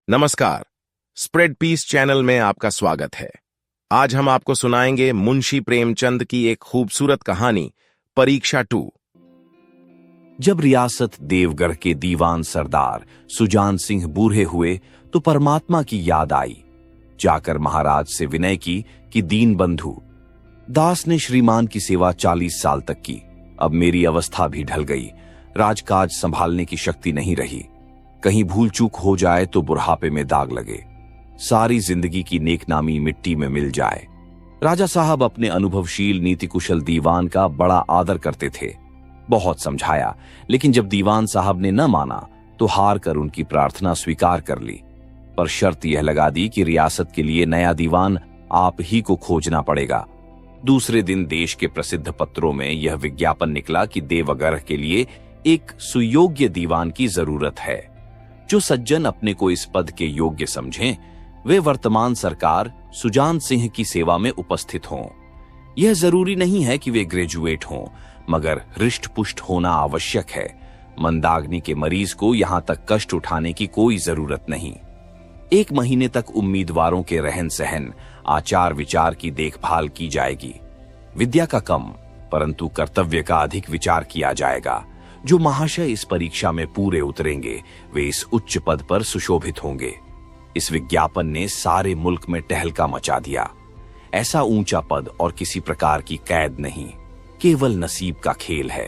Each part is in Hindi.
नमस्कार। स्प्रेड पीस चैनल में आपका स्वागत है। आज हम आपको सुनाएंगे मुंशी प्रेमचंद की एक खूबसूरत कहानी, परीक्षा 2। जब रियासत देवगढ़ के दीवान सरदार सुजान सिंह बूढ़े हुए तो परमात्मा की याद आई। जाकर महाराज से विनय की कि दीन बंधु, दास ने श्रीमान की सेवा 40 साल तक की। अब मेरी अवस्था भी ढल गई, राजकाज संभालने की शक्ति नहीं रही। कहीं भूल चूक हो जाए तो बुढ़ापे में दाग लगे, सारी जिंदगी की नेकनामी मिट्टी में मिल जाए। राजा साहब अपने अनुभवशील नीति कुशल दीवान का बड़ा आदर करते थे। बहुत समझाया, लेकिन जब दीवान साहब ने न माना तो हार कर उनकी प्रार्थना स्वीकार कर ली, पर शर्त यह लगा दी कि रियासत के लिए नया दीवान आप ही को खोजना पड़ेगा। दूसरे दिन देश के प्रसिद्ध पत्रों में यह विज्ञापन निकला कि देवगढ़ के लिए एक सुयोग्य दीवान की जरूरत है। जो सज्जन अपने को इस पद के योग्य समझें, वे वर्तमान सरकार सुजान सिंह की सेवा में उपस्थित हों। यह जरूरी नहीं है कि वे ग्रेजुएट हों, मगर हृष्ट पुष्ट होना आवश्यक है। मंदाग्नि के मरीज को यहां तक कष्ट उठाने की कोई जरूरत नहीं। 1 महीने तक उम्मीदवारों के रहन सहन, आचार विचार की देखभाल की जाएगी। विद्या का कम, परंतु कर्तव्य का अधिक विचार किया जाएगा। जो महाशय इस परीक्षा में पूरे उतरेंगे, वे इस उच्च पद पर सुशोभित होंगे। इस विज्ञापन ने सारे मुल्क में टहलका मचा दिया। ऐसा ऊंचा पद और किसी प्रकार की कैद नहीं, केवल नसीब का खेल है।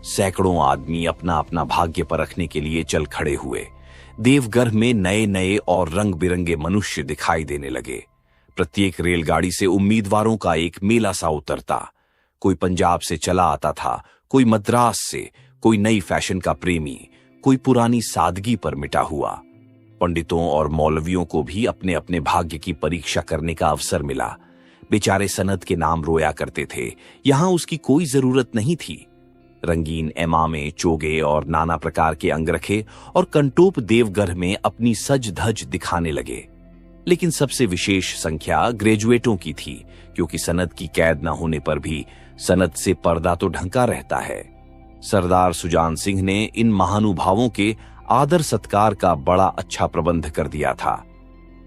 सैकड़ों आदमी अपना अपना भाग्य परखने के लिए चल खड़े हुए। देवगढ़ में नए नए और रंग बिरंगे मनुष्य दिखाई देने लगे। प्रत्येक रेलगाड़ी से उम्मीदवारों का एक मेला सा उतरता। कोई पंजाब से चला आता था, कोई मद्रास से, कोई नई फैशन का प्रेमी, कोई पुरानी सादगी पर मिटा हुआ। पंडितों और मौलवियों को भी अपने अपने भाग्य की परीक्षा करने का अवसर मिला। बेचारे सनद के नाम रोया करते थे, यहां उसकी कोई जरूरत नहीं थी। रंगीन एमामे, चोगे और नाना प्रकार के अंगरखे और कंटोप देवगढ़ में अपनी सज धज दिखाने लगे। लेकिन सबसे विशेष संख्या ग्रेजुएटों की थी, क्योंकि सनद की कैद न होने पर भी सनद से पर्दा तो ढंका रहता है। सरदार सुजान सिंह ने इन महानुभावों के आदर सत्कार का बड़ा अच्छा प्रबंध कर दिया था।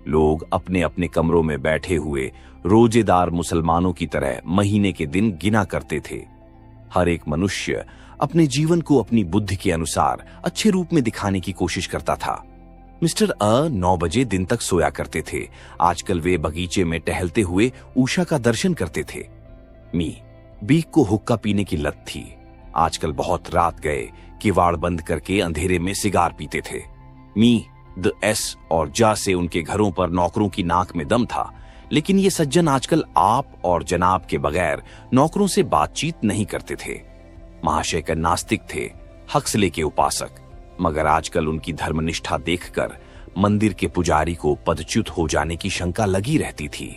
लोग अपने अपने कमरों में बैठे हुए रोजेदार मुसलमानों की तरह महीने के दिन गिना करते थे। हर एक मनुष्य अपने जीवन को अपनी बुद्धि के अनुसार अच्छे रूप में दिखाने की कोशिश करता था। मिस्टर 9 बजे दिन तक सोया करते थे। आजकल वे बगीचे में टहलते हुए उषा का दर्शन करते थे। मी बीक को हुक्का पीने की लत थी। आजकल बहुत रात गए, किवाड़ बंद करके अंधेरे में सिगार पीते थे। मी, द एस और जा से उनके घरों पर नौकरों की नाक में दम था, लेकिन ये सज्जन आजकल आप और जनाब के बगैर नौकरों से बातचीत नहीं करते थे। महाशय का नास्तिक थे, हक्सले के उपासक, मगर आजकल उनकी धर्मनिष्ठा देखकर मंदिर के पुजारी को पदच्युत हो जाने की शंका लगी रहती थी।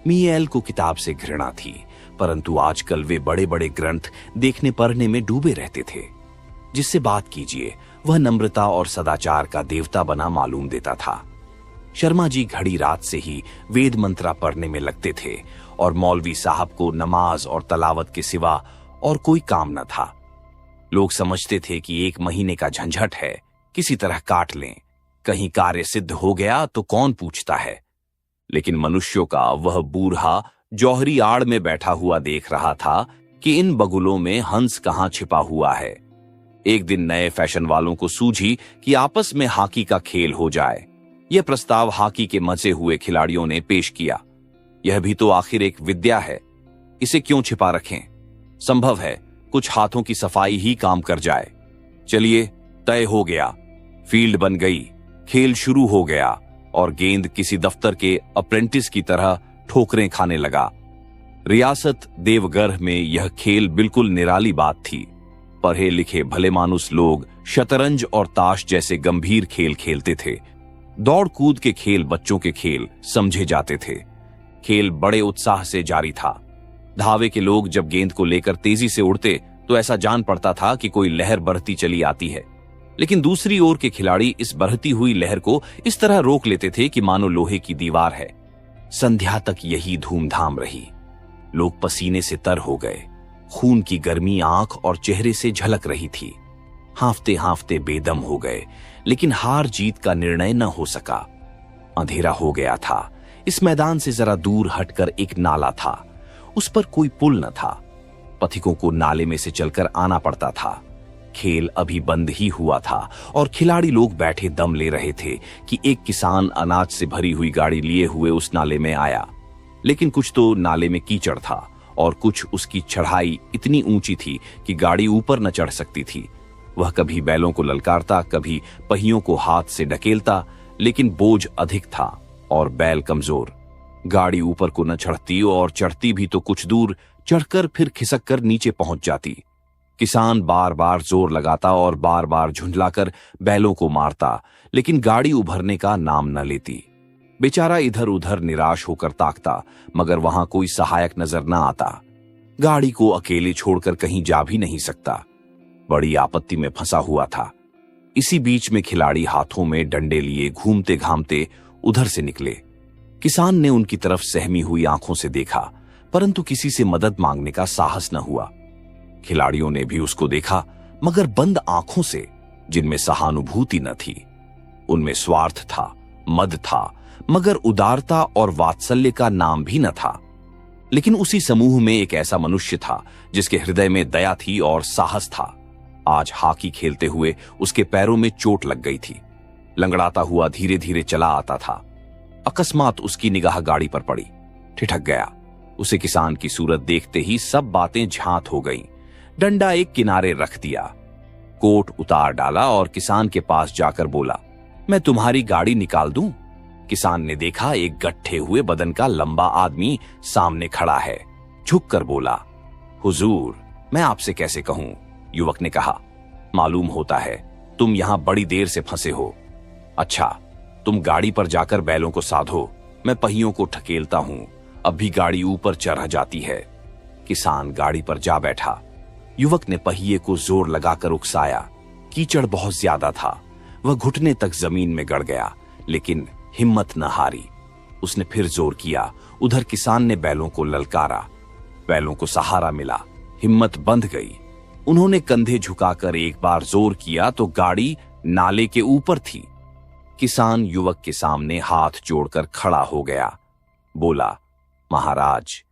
मियाल को किताब से घृणा थी, परंतु आजकल वे बड़े बड़े ग्रंथ देखने पढ़ने में डूबे रहते थे। जिससे बात कीजिए वह नम्रता और सदाचार का देवता बना मालूम देता था। शर्मा जी घड़ी रात से ही वेद मंत्रा पढ़ने में लगते थे और मौलवी साहब को नमाज और तलावत के सिवा और कोई काम न था। लोग समझते थे कि 1 महीने का झंझट है, किसी तरह काट लें, कहीं कार्य सिद्ध हो गया तो कौन पूछता है। लेकिन मनुष्यों का वह बूढ़ा जौहरी आड़ में बैठा हुआ देख रहा था कि इन बगुलों में हंस कहां छिपा हुआ है। एक दिन नए फैशन वालों को सूझी कि आपस में हॉकी का खेल हो जाए। यह प्रस्ताव हॉकी के मजे हुए खिलाड़ियों ने पेश किया। यह भी तो आखिर एक विद्या है, इसे क्यों छिपा रखें? संभव है कुछ हाथों की सफाई ही काम कर जाए। चलिए, तय हो गया। फील्ड बन गई, खेल शुरू हो गया और गेंद किसी दफ्तर के अप्रेंटिस की तरह ठोकरें खाने लगा। रियासत देवगढ़ में यह खेल बिल्कुल निराली बात थी। पढ़े लिखे भले मानुस लोग शतरंज और ताश जैसे गंभीर खेल खेलते थे। दौड़ कूद के खेल बच्चों के खेल समझे जाते थे। खेल बड़े उत्साह से जारी था। धावे के लोग जब गेंद को लेकर तेजी से उड़ते तो ऐसा जान पड़ता था कि कोई लहर बढ़ती चली आती है, लेकिन दूसरी ओर के खिलाड़ी इस बढ़ती हुई लहर को इस तरह रोक लेते थे कि मानो लोहे की दीवार है। संध्या तक यही धूमधाम रही। लोग पसीने से तर हो गए। खून की गर्मी आंख और चेहरे से झलक रही थी। हांफते हांफते बेदम हो गए। लेकिन हार जीत का निर्णय न हो सका। अंधेरा हो गया था। इस मैदान से जरा दूर हटकर एक नाला था। उस पर कोई पुल न था। पथिकों को नाले में से चलकर आना पड़ता था। खेल अभी बंद ही हुआ था और खिलाड़ी लोग बैठे दम ले रहे थे कि एक किसान अनाज से भरी हुई गाड़ी लिए हुए उस नाले में आया। लेकिन कुछ तो नाले में कीचड़ था और कुछ उसकी चढ़ाई इतनी ऊंची थी कि गाड़ी ऊपर न चढ़ सकती थी। वह कभी बैलों को ललकारता, कभी पहियों को हाथ से ढकेलता, लेकिन बोझ अधिक था और बैल कमजोर। गाड़ी ऊपर को न चढ़ती और चढ़ती भी तो कुछ दूर, चढ़कर फिर खिसक कर नीचे पहुंच जाती। किसान बार बार जोर लगाता और बार बार झुंझलाकर बैलों को मारता, लेकिन गाड़ी उभरने का नाम न लेती। बेचारा इधर उधर निराश होकर ताकता, मगर वहां कोई सहायक नजर न आता। गाड़ी को अकेले छोड़कर कहीं जा भी नहीं सकता। बड़ी आपत्ति में फंसा हुआ था। इसी बीच में खिलाड़ी हाथों में डंडे लिए घूमते घामते उधर से निकले। किसान ने उनकी तरफ सहमी हुई आंखों से देखा, परंतु किसी से मदद मांगने का साहस न हुआ। खिलाड़ियों ने भी उसको देखा, मगर बंद आंखों से, जिनमें सहानुभूति न थी। उनमें स्वार्थ था, मद था, मगर उदारता और वात्सल्य का नाम भी न था। लेकिन उसी समूह में एक ऐसा मनुष्य था जिसके हृदय में दया थी और साहस था। आज हॉकी खेलते हुए उसके पैरों में चोट लग गई थी। लंगड़ाता हुआ धीरे धीरे चला आता था। अकस्मात उसकी निगाह गाड़ी पर पड़ी। ठिठक गया। उसे किसान की सूरत देखते ही सब बातें झांत हो गईं। डंडा एक किनारे रख दिया, कोट उतार डाला और किसान के पास जाकर बोला, मैं तुम्हारी गाड़ी निकाल दूं? किसान ने देखा एक गट्ठे हुए बदन का लंबा आदमी सामने खड़ा है। झुककर बोला, हुजूर, मैं आपसे कैसे कहूं? युवक ने कहा, मालूम होता है तुम यहां बड़ी देर से फंसे हो। अच्छा, तुम गाड़ी पर जाकर बैलों को साधो, मैं पहियों को ठकेलता हूं, अब भी गाड़ी ऊपर चढ़ जाती है। किसान गाड़ी पर जा बैठा। युवक ने पहिए को जोर लगाकर उकसाया। कीचड़ बहुत ज्यादा था। वह घुटने तक जमीन में गड़ गया, लेकिन हिम्मत न हारी। उसने फिर जोर किया। उधर किसान ने बैलों को ललकारा। बैलों को सहारा मिला। हिम्मत बंध गई। उन्होंने कंधे झुकाकर एक बार जोर किया तो गाड़ी नाले के ऊपर थी। किसान युवक के सामने हाथ जोड़कर खड़ा हो गया। बोला, महाराज,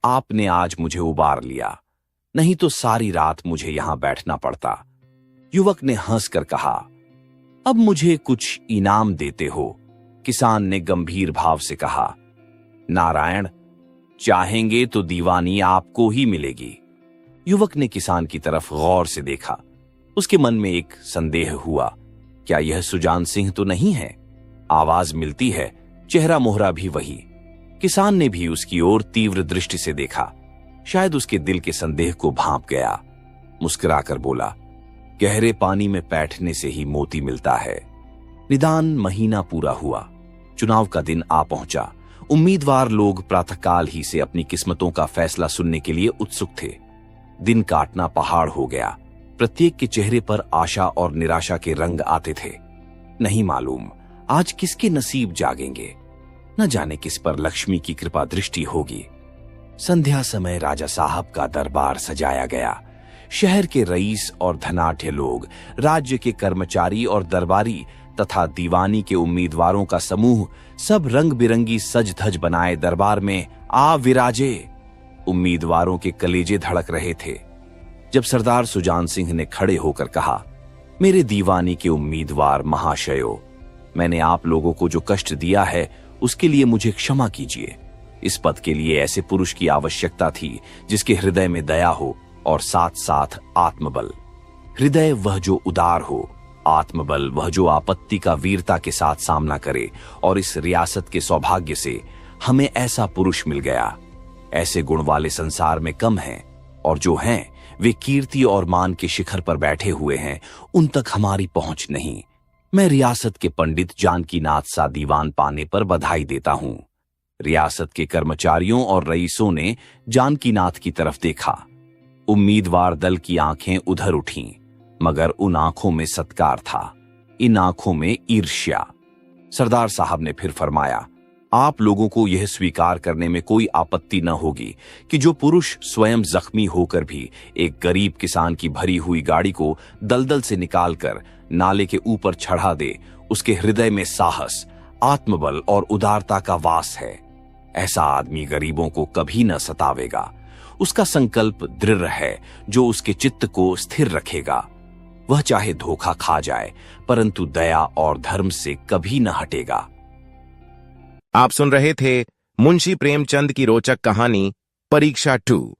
आपने आज मुझे उबार लिया, नहीं तो सारी रात मुझे यहां बैठना पड़ता। युवक ने हंसकर कहा, अब मुझे कुछ इनाम देते हो? किसान ने गंभीर भाव से कहा, नारायण, चाहेंगे तो दीवानी आपको ही मिलेगी। युवक ने किसान की तरफ गौर से देखा। उसके मन में एक संदेह हुआ, क्या यह सुजान सिंह तो नहीं है? आवाज मिलती है, चेहरा मोहरा भी वही। किसान ने भी उसकी ओर तीव्र दृष्टि से देखा। शायद उसके दिल के संदेह को भांप गया। मुस्कुराकर बोला, गहरे पानी में बैठने से ही मोती मिलता है। निदान महीना पूरा हुआ। चुनाव का दिन आ पहुंचा। उम्मीदवार लोग प्रातःकाल ही से अपनी किस्मतों का फैसला सुनने के लिए उत्सुक थे। दिन काटना पहाड़ हो गया। प्रत्येक के चेहरे पर आशा और निराशा के रंग आते थे। नहीं मालूम आज किसके नसीब जागेंगे। न जाने किस पर लक्ष्मी की कृपा दृष्टि होगी। संध्या समय राजा साहब का दरबार सजाया गया। शहर के रईस और धनाढ्य लोग, राज्य के कर्मचारी और दरबारी तथा दीवानी के उम्मीदवारों का समूह सब रंग बिरंगी सज धज बनाए दरबार में आ विराजे। उम्मीदवारों के कलेजे धड़क रहे थे। जब सरदार सुजान सिंह ने खड़े होकर कहा, मेरे दीवानी के उम्मीदवार महाशयो, मैंने आप लोगों को जो कष्ट दिया है उसके लिए मुझे क्षमा कीजिए। इस पद के लिए ऐसे पुरुष की आवश्यकता थी जिसके हृदय में दया हो और साथ साथ आत्मबल। हृदय वह जो उदार हो, आत्मबल वह जो आपत्ति का वीरता के साथ सामना करे। और इस रियासत के सौभाग्य से हमें ऐसा पुरुष मिल गया। ऐसे गुण वाले संसार में कम हैं, और जो हैं वे कीर्ति और मान के शिखर पर बैठे हुए हैं, उन तक हमारी पहुंच नहीं। मैं रियासत के पंडित जानकीनाथ सा दीवान पाने पर बधाई देता हूं। रियासत के कर्मचारियों और रईसों ने जानकीनाथ की तरफ देखा। उम्मीदवार दल की आंखें उधर उठीं, मगर उन आंखों में सत्कार था, इन आंखों में ईर्ष्या। सरदार साहब ने फिर फरमाया, आप लोगों को यह स्वीकार करने में कोई आपत्ति न होगी कि जो पुरुष स्वयं जख्मी होकर भी एक गरीब किसान की भरी हुई गाड़ी को दलदल से निकालकर नाले के ऊपर चढ़ा दे, उसके हृदय में साहस, आत्मबल और उदारता का वास है। ऐसा आदमी गरीबों को कभी न सतावेगा। उसका संकल्प दृढ़ है जो उसके चित्त को स्थिर रखेगा। वह चाहे धोखा खा जाए, परंतु दया और धर्म से कभी न हटेगा। आप सुन रहे थे मुंशी प्रेमचंद की रोचक कहानी परीक्षा 2।